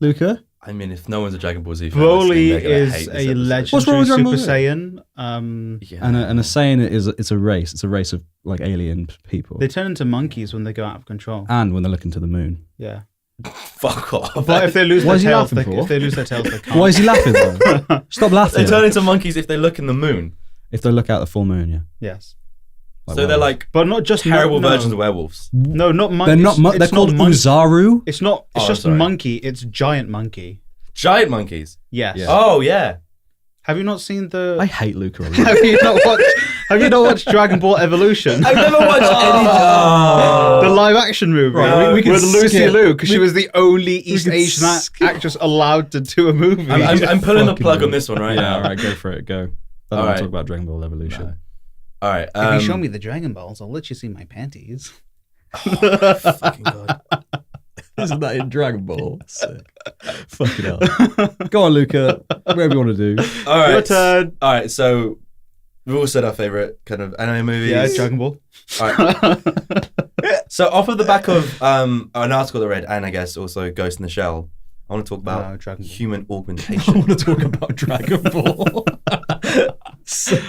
Luca? I mean, if no one's a Dragon Ball Z fan, Broly they're gonna hate is this a episode. legendary What's wrong with Dragon Super Ball Saiyan. Yeah. And a Saiyan it's a race. It's a race of like alien people. They turn into monkeys when they go out of control. And when they're looking to the moon. Yeah. Fuck off. But if they lose What their is he tails, laughing for? if they lose their tails, they can't. Why is he laughing though? Stop laughing. They turn into monkeys if they look in the moon. If they look out the full moon, yeah. Yes. So they're like But not just terrible no, versions of werewolves. No, not monkeys. They're not. They're called Uzaru. It's not. It's Oh, just sorry. monkey. It's giant monkey. Giant monkeys. Yes. Yeah. Oh, yeah. Have you not seen the? I hate Luca. Already. Have you not watched? Have you not watched Dragon Ball Evolution? I've never watched any. The live action movie Right, we can with Lucy skip. Liu, because she was the only East can Asian skip. actress allowed to do a movie. I'm pulling the Fucking plug on hell. this one right Yeah, now. all right, go for it. Go. I don't All want right. to talk about Dragon Ball Evolution. No. All right. If you show me the Dragon Balls, I'll let you see my panties. Fucking God. Isn't that in Dragon Ball? Sick. Fucking hell. Go on, Luca. Whatever you want to do. All right. Your turn. All right. So we've all said our favorite kind of anime movies. Yeah, Dragon Ball. All right. So off of the back of an article that I read, and I guess also Ghost in the Shell, I want to talk about Dragon Ball. human I augmentation. want to talk about Dragon Ball.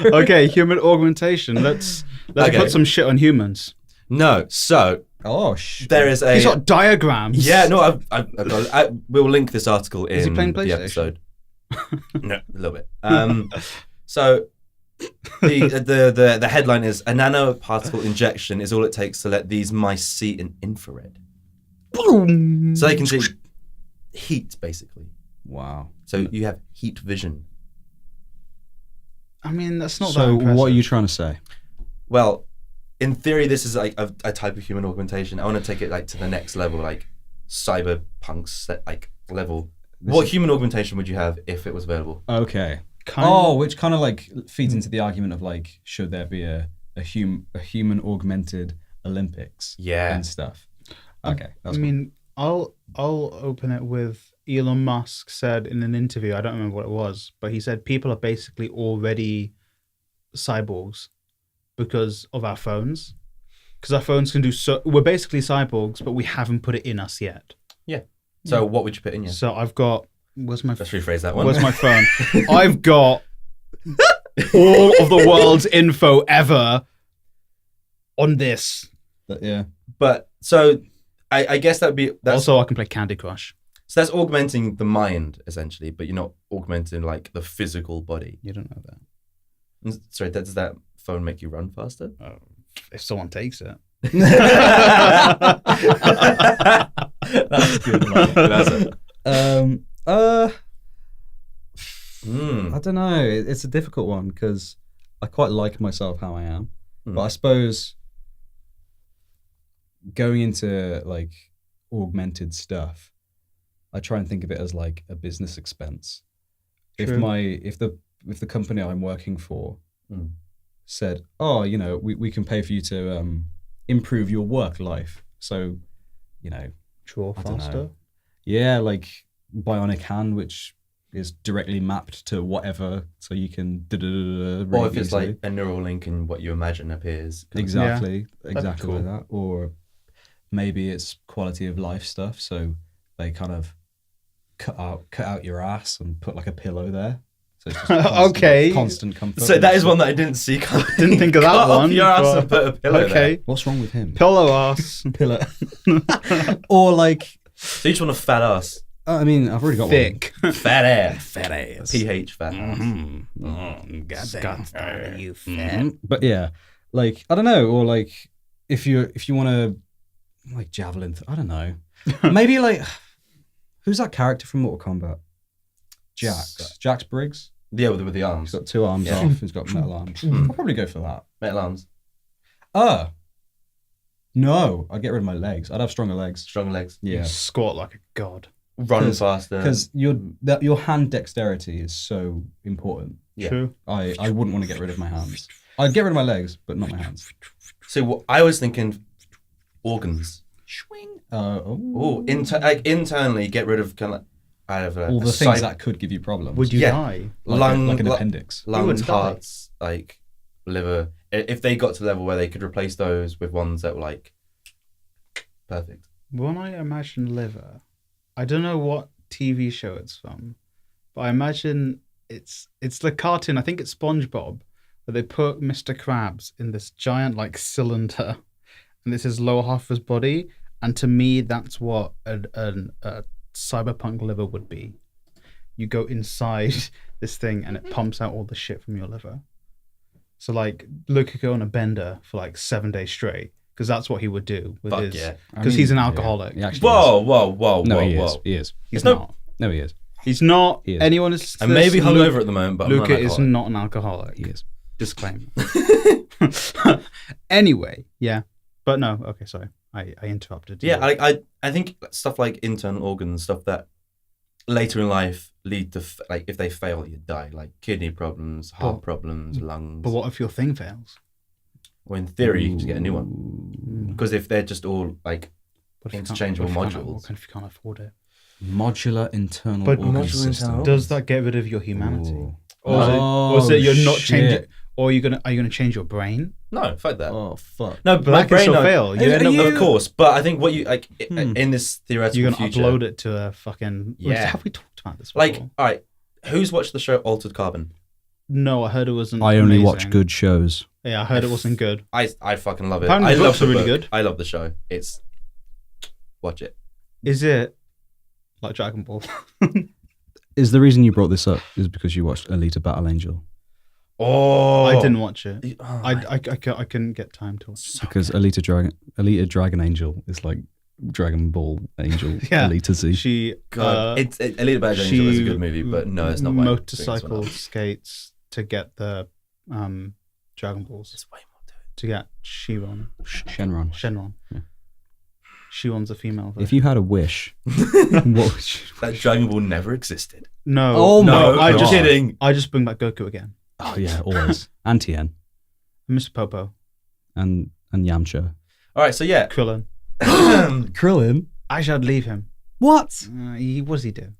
Okay, human augmentation. Let's Okay. put some shit on humans. No. So Oh, there is a. He's got diagrams. Yeah, no, we'll link this article in Is he playing the PlayStation? episode. No, a little bit. So the headline is a nanoparticle injection is all it takes to let these mice see in infrared. So they can see heat, basically. wow. So you have heat vision. I mean, that's not that So impressive. what are you trying to say? Well, in theory, this is like a type of human augmentation. I want to take it like to the next level, like cyberpunk's like level. What human augmentation would you have if it was available? Okay. Kind Which kind of like feeds into the argument of like, should there be a human augmented Olympics? Yeah. And stuff. Okay. I mean, I'll open it with Elon Musk said in an interview, I don't remember what it was, but he said people are basically already cyborgs because of our phones. Because our phones can do so. We're basically cyborgs, but we haven't put it in us yet. Yeah. So what would you put in you? So I've got. Where's my? Let's rephrase that one. Where's my phone? I've got all of the world's info ever on this. Yeah. But so I guess that's Also, I can play Candy Crush. so that's augmenting the mind essentially, but you're not augmenting like the physical body. You don't know that. Sorry, does that phone make you run faster? If someone takes it. That's good. That's it. I don't know. It's a difficult one because I quite like myself how I am, but I suppose going into like augmented stuff, I try and think of it as like a business expense. True. If the company I'm working for said, oh, you know, we can pay for you to improve your work life, so you know, Draw I don't faster. know. Yeah, like bionic hand, which is directly mapped to whatever, so you can really Or if it's easily. like a neural link and what you imagine appears. exactly cool. like that. Or maybe it's quality of life stuff, so they kind of cut out your ass and put like a pillow there, so it's just Okay. constant comfort. So that is one that I didn't see. Didn't think of that Cut off one. your ass but- and put a pillow Okay. there. What's wrong with him? Pillow ass. Pillow. Or like, So you just want a fat ass. I mean, I've already got Thick. Fat ass. Fat ass. PH fat ass. You But yeah, like I don't know, or like if you want to like javelin, I don't know, maybe like who's that character from Mortal Kombat? Jax Briggs. Yeah, with the arms. He's got two arms Yeah. off. He's got metal arms. I'll probably go for that. Metal arms. No, I'd get rid of my legs. I'd have stronger legs. Strong legs. Yeah, Squat like a god. Run faster. because your hand dexterity is so important. Yeah. True. I wouldn't want to get rid of my hands. I'd get rid of my legs, but not my hands. So I was thinking organs. Oh, Internally get rid of kind of all the things that could give you problems. Would you Yeah. die? like an appendix? lungs, wouldn't die. hearts, like liver. If they got to the level where they could replace those with ones that were like perfect. When I imagine liver, I don't know what TV show it's from, but I imagine it's the cartoon. I think it's SpongeBob, where they put Mr. Krabs in this giant like cylinder, and this is lower half of his body. And to me, that's what a cyberpunk liver would be. You go inside this thing, and it pumps out all the shit from your liver. So like Luka could go on a bender for like 7 days straight, because that's what he would do with Fuck his. yeah. Because he's an alcoholic. He actually Whoa, is. No, whoa. he is. He's no- not. No, he is. He's not. He is. Anyone is. I may be hungover at the moment, but I'm Luka not is an not an alcoholic. He is. Disclaimer. Anyway, yeah, but no. Okay, sorry, I interrupted. Yeah, I think stuff like internal organs, stuff that later in life lead to like if they fail, you die. Like kidney problems, heart problems, lungs. But what if your thing fails? Well, in theory, you can just get a new one. Because if they're just all like What if you can't- interchangeable what if you can't- modules. What if you can't afford it? Modular internal But organ modular system. internal- Does that get rid of your humanity? Ooh. Or is it you're not shit. changing? Or are you gonna change your brain? No, fuck that. Oh fuck. No, But my that can brain still no- fail. You end up Of course, but I think what you like in this theoretical You're gonna future, upload it to a fucking. Yeah. Have we talked about this before? like, all right, who's watched the show Altered Carbon? No, I heard it wasn't. I only amazing. watch good shows. Yeah, I heard it wasn't good. I fucking love it. Apparently I the love books the are really book. good. I love the show. It's watch it. Is it like Dragon Ball? Is the reason you brought this up is because you watched Alita Battle Angel? Oh, I didn't watch it. Oh, I couldn't get time to watch it. Because Alita Dragon Angel is like Dragon Ball Angel Yeah. Alita Z. She God, Alita Battle Angel is a good movie, but no, it's not my motorcycle skates to get the Dragon Balls. There's way more to it. To get Shenron. Shenron. Yeah. Shenron's a female version. If you had a wish, what would you... That Dragon Ball never existed. No. Oh No, my I'm God. kidding. I just bring back Goku again. Oh yeah, always. And Tien. Mr. Popo. And Yamcha. All right, so yeah. Krillin. Krillin? Actually, I'd leave him. What? What does he do?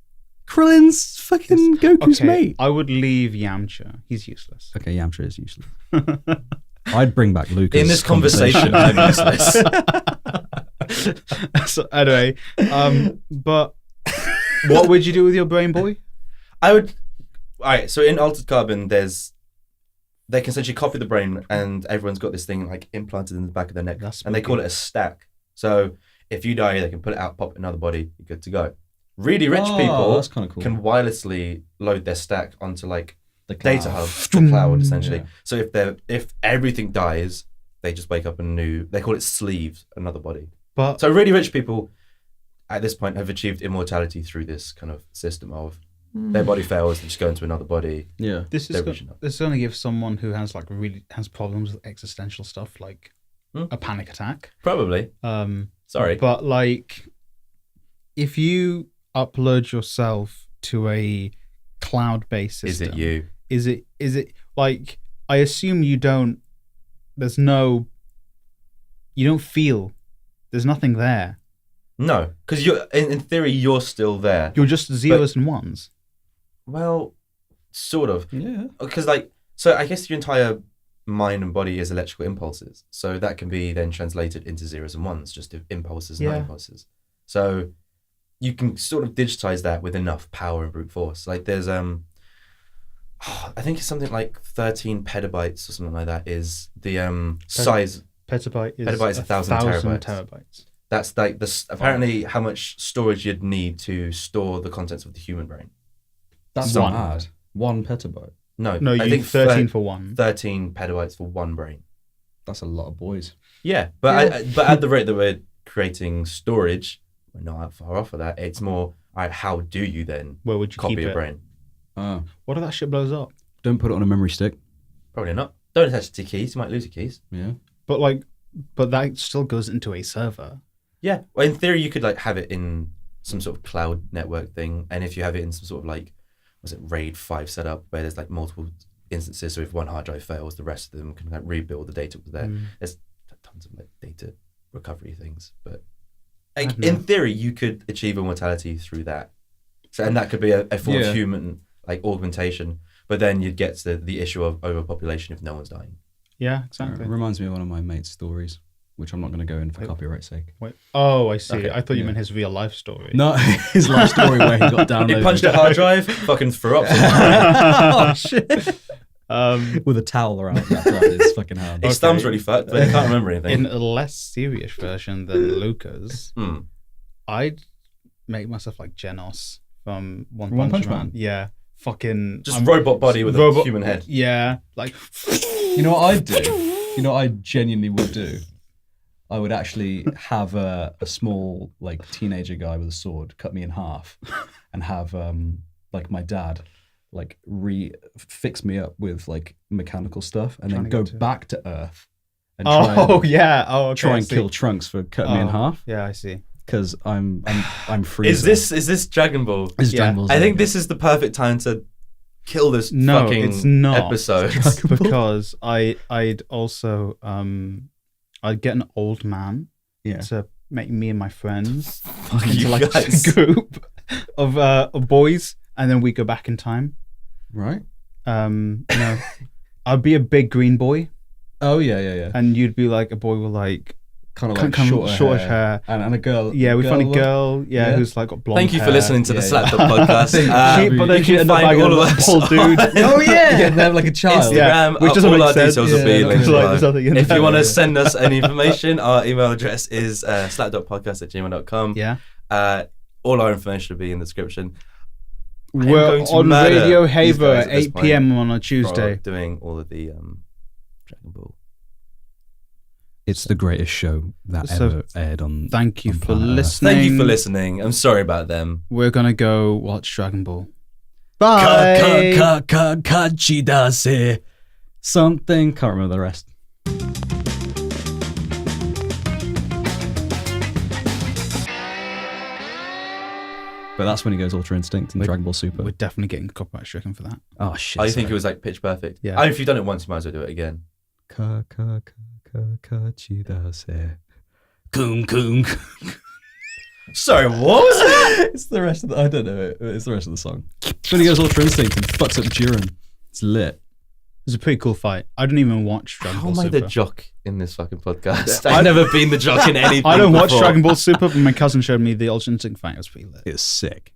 Krillin's fucking Goku's Okay, mate. I would leave Yamcha. He's useless. Okay, Yamcha is useless. I'd bring back Luka's In this conversation, I'm useless. So anyway, but what would you do with your brain, boy? I would. All right, so in Altered Carbon, they can essentially copy the brain, and everyone's got this thing like implanted in the back of their neck, That's and they spooky. call it a stack. So if you die, they can pull it out, pop it in another body, you're good to go. Really rich people that's kind of cool. can wirelessly load their stack onto like The cloud. data hub, the cloud essentially. Yeah. So if everything dies, they just wake up in a new. They call it sleeved, another body. But So really rich people at this point have achieved immortality through this kind of system of their body fails, they just go into another body. Yeah. this They're is reaching up. this is going to give someone who has like really has problems with existential stuff like a panic attack. Probably. Sorry. But like, if you upload yourself to a cloud-based Is system, it you? Is it like, I assume you don't. You don't feel. There's nothing there. No, because you're in theory you're still there. You're just zeros and ones. Well, sort of. Yeah. Because so I guess your entire mind and body is electrical impulses. So that can be then translated into zeros and ones, just impulses and Yeah. not impulses. So you can sort of digitize that with enough power and brute force. Like there's I think it's something like 13 petabytes or something like that is the size. Petabyte is Petabyte is 1,000 terabytes. terabytes. That's like this apparently how much storage you'd need to store the contents of the human brain. That's One. not bad. 1 petabyte. No, No, I you think 13 for one. 13 petabytes for one brain. That's a lot of boys. Yeah, but but at the rate that we're creating storage, we're not that far off of that. It's more, all right, how do you then Where would you copy keep a it? brain? What if that shit blows up? Don't put it on a memory stick. Probably not. Don't attach it to keys. You might lose your keys. Yeah. But that still goes into a server. Yeah. Well, in theory, you could like have it in some sort of cloud network thing, and if you have it in some sort of like, was it RAID 5 setup where there's like multiple instances, so if one hard drive fails, the rest of them can like rebuild the data was there. There's tons of like data recovery things, but like, in theory, you could achieve immortality through that. So, and that could be a form of human like augmentation, but then you'd get to the issue of overpopulation if no one's dying. Yeah, exactly. It reminds me of one of my mate's stories, which I'm not going to go in for copyright's sake. Wait. Oh, I see. Okay. I thought you meant his real life story. No, his life story where he got downloaded. He punched a hard drive, fucking threw up. Oh shit! Um, With a towel around his fucking hand. His thumb's really fucked, but he can't remember anything. in a less serious version than Luka's, Hmm. I'd make myself like Genos from One One Punch Punch Man. Man? Yeah, fucking Just robot body with a human head. Yeah, like You know what I'd do? You know what I genuinely would do? I would actually have a small like teenager guy with a sword cut me in half, and have like my dad like fix me up with like mechanical stuff, and then go back to Earth and try and kill Trunks for cutting me in half, Yeah, I see. because I'm free. Is this Dragon Ball? Is Yeah. Dragon Ball Z. I think this is the perfect time to kill this No, fucking it's not. episode. Because I'd also I'd get an old man to make me and my friends you into like guys. a group of boys, and then we go back in time. right? No, I'd be a big green boy, Oh yeah. and you'd be like a boy with like Kind of like kind of shorter shortish hair. hair. And a girl. Yeah, we find a look. girl. Yeah, Yeah. who's like got blonde. Thank you for hair. listening to the Yeah, Slapduck podcast. But then you she can ended up find banging all of a us old dude. Oh yeah, they have like a child. Yeah. Instagram, which doesn't all make our sense. details will be Yeah, linked It's like, below. there's nothing in If there. you want to send us any information, our email address is slapduckpodcast@gmail.com. Yeah. All our information will be in the description. I am We're going to on murder Radio these Haver guys at at this 8 point p.m. on a for Tuesday. doing all of the Dragon Ball. It's the greatest show that So, ever aired on. Thank you on for planet Earth. listening. Thank you for listening. I'm sorry about them. We're gonna go watch Dragon Ball. Bye. Kachidase. Something. Can't remember the rest. But that's when he goes Ultra Instinct in Dragon Ball Super. We're definitely getting copyright stricken for that. Oh shit! I think it was like pitch perfect. Yeah. I mean, if you've done it once, you might as well do it again. Kachidase. Kum kum. Sorry, what was that? It's the rest of the. I don't know. It's the rest of the song. It's when he goes Ultra Instinct and fucks up Jiren. It's lit. It was a pretty cool fight. I don't even watch Dragon How Ball am I Super. the jock in this fucking podcast? I've never been the jock in anything. I don't watch before. Dragon Ball Super, but my cousin showed me the Ultra Instinct fight. It was pretty lit. It's sick.